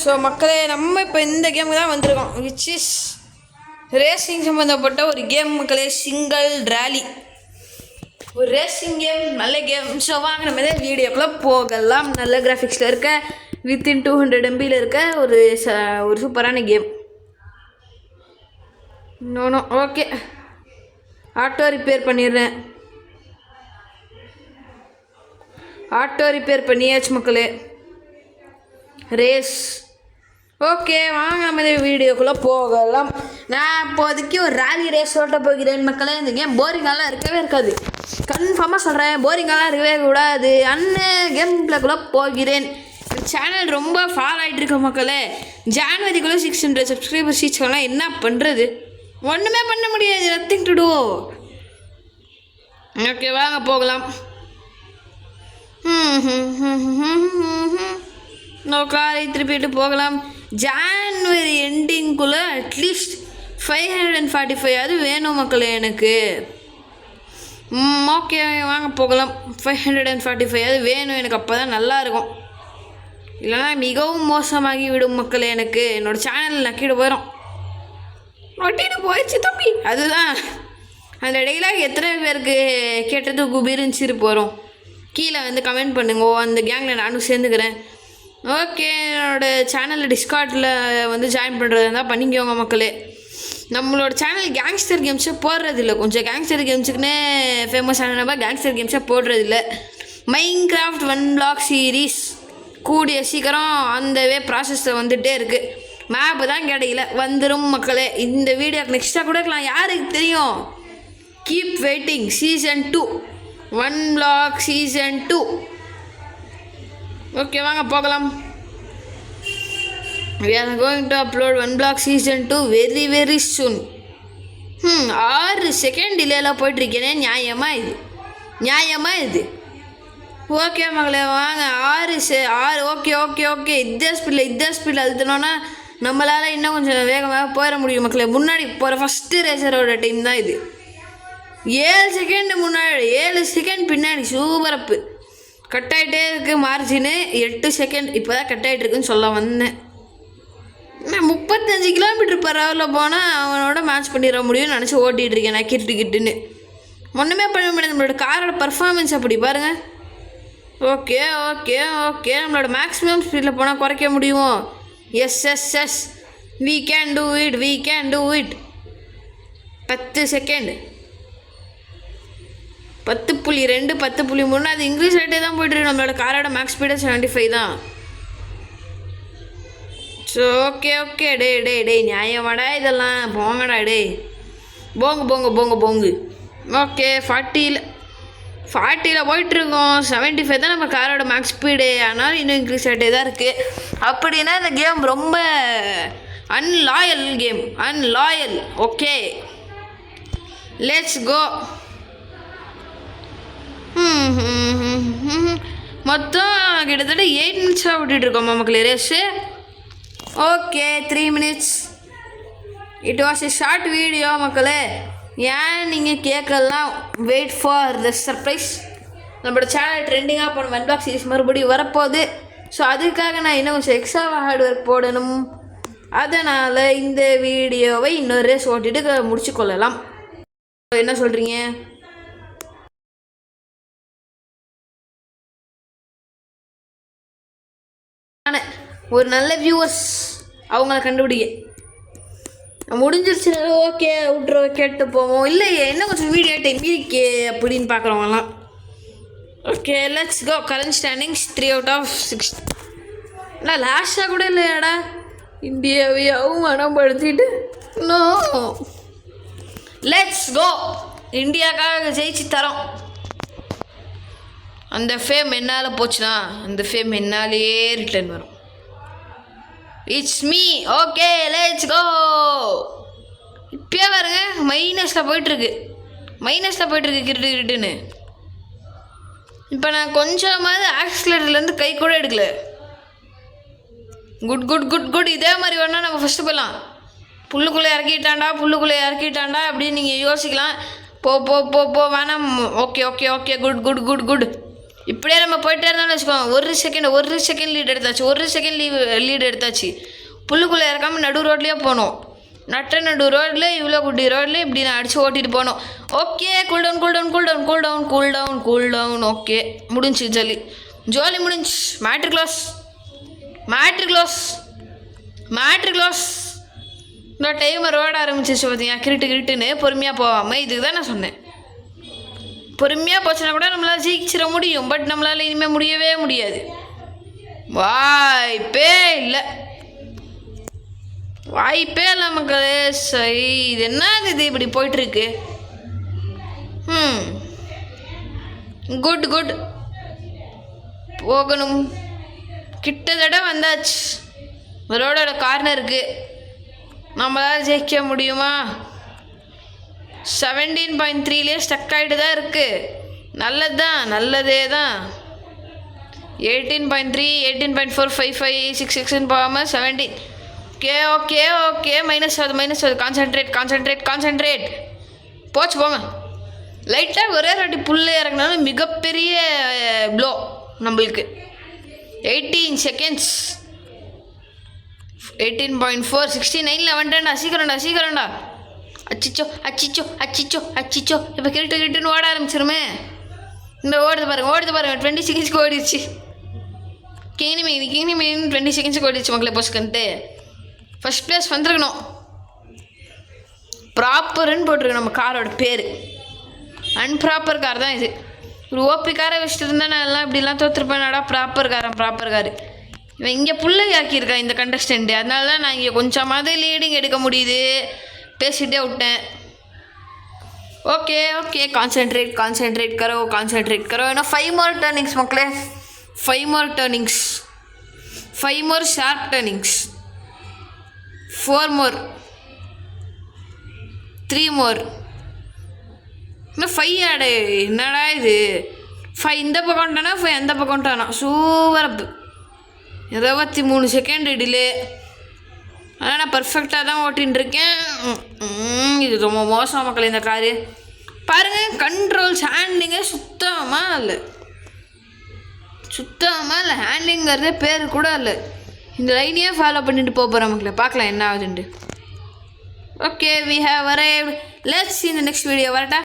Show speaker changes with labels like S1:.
S1: So மக்களே, நம்ம இப்போ இந்த கேமுக்கு தான் வந்திருக்கோம், விச் இஸ் ரேசிங் சம்மந்தப்பட்ட ஒரு கேம் மக்களே. சிங்கிள் ரேலி, ஒரு ரேசிங் கேம், நல்ல கேம். ஸோ வாங்க நம்ம இதை வீடியோக்குள்ளே போகலாம். நல்ல கிராஃபிக்ஸில் இருக்க, வித்தின் 200 MBயில் இருக்க ஒரு சூப்பரான game. No okay, auto repair பண்ணிடுறேன். ஆட்டோ ரிப்பேர் பண்ணியாச்சு மக்களே. ரேஸ் ஓகே, வாங்க நம்ம இந்த வீடியோக்குள்ளே போகலாம். நான் இப்போதைக்கு ஒரு ராலி ரேஸ் ஓட்ட போகிறேன் மக்களே. இந்த கேம் போரிங்காலாம் இருக்கவே இருக்காது, கன்ஃபார்மாக சொல்கிறேன். போரிங்காலாம் இருக்கவே கூடாது. கேம் பிளேக்குள்ளே போகிறேன். சேனல் ரொம்ப ஃபாலோ ஆகிட்டு இருக்க மக்களே. ஜான்வரிக்குள்ளே 600 சப்ஸ்கிரைபர்ஸ் ரீச் பண்ணலாம். என்ன பண்ணுறது, ஒன்றுமே பண்ண முடியாது. Nothing to two. ஓகே வாங்க போகலாம். காரை திருப்பிட்டு போகலாம். ஜான்வரி எண்டிங்குள்ளே அட்லீஸ்ட் 545 அது வேணும் மக்களே எனக்கு. ஓகே வாங்க போகலாம். 545 அது வேணும் எனக்கு, அப்போ தான் நல்லாயிருக்கும். இல்லைனா மிகவும் மோசமாகி விடும் மக்களே. எனக்கு என்னோடய சேனல் நக்கிட்டு போயிடும். நொட்டிட்டு போயிடுச்சு தம்பி. அதுதான் அந்த டைலாக் எத்தனை பேருக்கு கேட்டது குபீருன்னு போகிறோம். கீழே வந்து கமெண்ட் பண்ணுங்க. அந்த கேங்கில் நானும் சேர்ந்துக்கிறேன். ஓகே, என்னோடய சேனலில் டிஸ்கார்டில் வந்து ஜாயின் பண்ணுறது இருந்தால் பண்ணிக்கோங்க மக்களே. நம்மளோட சேனல் கேங்ஸ்டர் கேம்ஸை போடுறதில்ல. கொஞ்சம் கேங்ஸ்டர் கேம்ஸுக்குன்னே ஃபேமஸ் ஆனப்போ கேங்ஸ்டர் கேம்ஸை போடுறதில்ல. மைன்கிராஃப்ட் 1 பிளாக் சீரீஸ் கூடிய சீக்கிரம் அந்த ப்ராசஸில் வந்துகிட்டே இருக்குது. மேப்பு தான் கிடைக்கல, வந்துடும் மக்களே. இந்த வீடியோக்கு நெக்ஸ்ட்டாக கூட இருக்கலாம், யாருக்கு தெரியும். Keep waiting. Season 2 1 black season 2. Okay வாங்க போகலாம். We are going to upload 1 block season 2 very soon. 6 second டிலேலாம் போயிட்டுருக்கேனே, நியாயமா இது. ஓகே மகளே வாங்க. 6 ஓகே. இதே ஸ்பீடில் அழுத்தினோன்னா நம்மளால் இன்னும் கொஞ்சம் வேகமாக போயிட முடியும் மக்களே. முன்னாடி போகிற ஃபஸ்ட்டு ரேசரோட டைம் தான் இது. 7 செகண்ட் முன்னாடி, 7 செகண்ட் பின்னாடி. சூப்பரப்பு. கட் ஆகிட்டே இருக்குது மார்ஜினு. 8 செகண்ட் இப்போ தான் கட் ஆகிட்டுருக்குன்னு சொல்ல வந்தேன். நான் 35 கிலோமீட்டர் per hourல போனால் அவனோட மேட்ச் பண்ணிட முடியும்னு நினச்சி ஓட்டிகிட்டு இருக்கேன் நான் கிட்டுன்னு. ஒன்றுமே பண்ண முடியாது. நம்மளோட காரோட பர்ஃபார்மன்ஸ் அப்படி பாருங்கள். ஓகே நம்மளோட மேக்ஸிமம் ஸ்பீடில் போனால் குறைக்க முடியுமோ? Yes we can do it. 10 second, 10.2 10.3 அது இங்கிலீஷ் ஆகிட்டே தான் போய்ட்டுருக்கு. நம்மளோட காரோட மேக்ஸ் ஸ்பீடு 75 தான். ஸோ ஓகே டே நியாயமாடா இதெல்லாம். போங்கடா டே, போங்கு. ஓகே 40ல் போயிட்டுருக்கோம். 75 தான் நம்ம காரோட மேக்ஸ் ஸ்பீடு. ஆனால் இன்னும் இன்க்ரீஸ் ஆகிட்டே தான் இருக்குது. அப்படின்னா இந்த கேம் ரொம்ப unloyal game. Okay let's go. மொத்தம் கிட்டத்தட்ட 8 மினிட்ஸாக விட்டுட்டுருக்கோம் மக்களே race. Okay 3 minutes. It was a short video மக்களே. ஏன் நீங்கள் கேட்கலாம், வெயிட் ஃபார் த சர்ப்ரைஸ். நம்மளோட சேனல் ட்ரெண்டிங்காக போன 1 பிளாக் சீரிஸ் மறுபடியும் வரப்போகுது. ஸோ அதுக்காக நான் இன்னும் கொஞ்சம் எக்ஸ்ட்ரா ஹார்ட் ஒர்க் போடணும். அதனால் இந்த வீடியோவை இன்னொரு ரேஸ் ஓட்டிட்டு முடிச்சு கொள்ளலாம். என்ன சொல்கிறீங்க? ஒரு நல்ல வியூவர்ஸ் அவங்கள கண்டுபிடிக்க முடிஞ்சிருச்சு. ஓகே விட்ருவோம், கேட்டு போவோம். இல்லை என்ன கொஞ்சம் வீடியோ டைம் இருக்கே அப்படின்னு பார்க்குறவங்களாம். Okay let's go. Current standings 3 out of 6. இல்லை லாஸ்ட்டாக கூட இல்லையாடா, இந்தியாவை அவமானப்படுத்திட்டு. No let's go. இந்தியாவுக்காக ஜெயிச்சு தரோம். அந்த ஃபேம் என்னால் போச்சுன்னா அந்த ஃபேம் என்னாலேயே ரிட்டர்ன் வரும். It's me. Okay let's go. இப்போயே பாருங்க மைனஸில் போயிட்டுருக்கு கிட்டுன்னு. இப்போ நான் கொஞ்சமாவது ஆக்சிலேட்டர்லேருந்து கை கூட எடுக்கல. குட். இதே மாதிரி வேணால் நம்ம ஃபஸ்ட்டு போயிடலாம். புல்லுக்குள்ளே இறக்கிட்டாண்டா அப்படின்னு நீங்கள் யோசிக்கலாம். போ வேணாம். Okay good. இப்படியே நம்ம போயிட்டே இருந்தாலும் வச்சுக்கோங்க, ஒரு செகண்ட் லீடு எடுத்தாச்சு. புல்லுக்குள்ளே இறக்காமல் நடு ரோட்லேயே போனோம். நடு ரோட்டில் இவ்வளோ குட்டி ரோட்ல இப்படி நான் அடித்து ஓட்டிட்டு போனோம். Okay, cool down. ஓகே, முடிஞ்சு ஜோலி முடிஞ்சு. Matter close. இந்த டைம் ரோட ஆரம்பிச்சிச்சு பார்த்தீங்க, கிரிட்டுன்னு பொறுமையாக போகாமல். இதுக்கு தான் நான் சொன்னேன், பொறுமையாக போச்சுன்னா கூட நம்மளால் ஜெயிச்சிட முடியும். பட் நம்மளால் இனிமேல் முடியவே முடியாது. வாய்ப்பே இல்லை மக்களே. சரி, இது என்ன இது இப்படி போயிட்டுருக்கு? குட் போகணும். கிட்டத்தட்ட வந்தாச்சு ரோடோட கார்னருக்கு. நம்மளால் ஜெயிக்க முடியுமா? 17.3லே ஸ்டக் ஆகிட்டு தான் இருக்குது. நல்லதே தான். 18.3, 18.4, 5, 5, 6, 6ன்னு போகாமல் 17. ஓகே. மைனஸ் ஆகுது. கான்சென்ட்ரேட். போச்சு போங்க. லைட்டாக ஒரே வாட்டி புல்ல இறங்கினாலும் மிகப்பெரிய ப்ளோ நம்மளுக்கு. 18 செகண்ட்ஸ். 18.4, 69ல் வந்துட்டேன்டா. சீக்கிரம்டா. அச்சிச்சோ. இப்போ கிரிட்டுன்னு ஓட ஆரம்பிச்சிருமே. இந்த ஓடுது பாருங்க 20 செகண்ட்ஸ்க்கு ஓடிடுச்சு. கிங்கினி மீன் 20 செகண்ட்ஸ்க்கு ஓடிடுச்சு மக்களே. போஸ்கன்ட்டு ஃபஸ்ட் பிளேஸ் வந்துருக்கணும். ப்ராப்பர்னு போட்டிருக்கு நம்ம காரோட பேர். அன்ப்ராப்பர் கார் தான் இது. ஒரு ஓபி காரை வச்சுட்டு இருந்தால் நான் எல்லாம் இப்படிலாம் தோற்றுருப்பேனாடா. Proper car. இவன் இங்கே புல்லை ஆக்கியிருக்கான் இந்த கண்டஸ்டண்ட்டு. அதனால தான் நான் இங்கே கொஞ்சமாவது லீடிங் எடுக்க முடியுது. பேசிகிட்டே விட்டேன். ஓகே. கான்சென்ட்ரேட் करो. இன்னும் 5 more टर्निंग्स மக்களே. 5 more turnings. 5 more sharp turnings. 4 more. 3 more. இன்னும் 5 ஆடு. என்னடா இது? 5 இந்த பக்கம்ட்டானா 5 அந்த பக்கம்ட்டானா. சூப்பர். 23 second delay. ஆனால் நான் பர்ஃபெக்டாக தான் ஓட்டின்னு இருக்கேன். இது ரொம்ப மோசம் மக்கள் இந்த காரு. பாருங்கள், கண்ட்ரோல்ஸ் ஹேண்ட்லிங்கே சுத்தமாக இல்லை. ஹேண்ட்லிங்கிறதே பேர் கூட இல்லை. இந்த லைனையே ஃபாலோ பண்ணிட்டு போகிறோம் மக்களே. பார்க்கலாம் என்ன ஆகுதுன்ட்டு. Okay, we have arrived. Let's see in the next video. வரட்டா.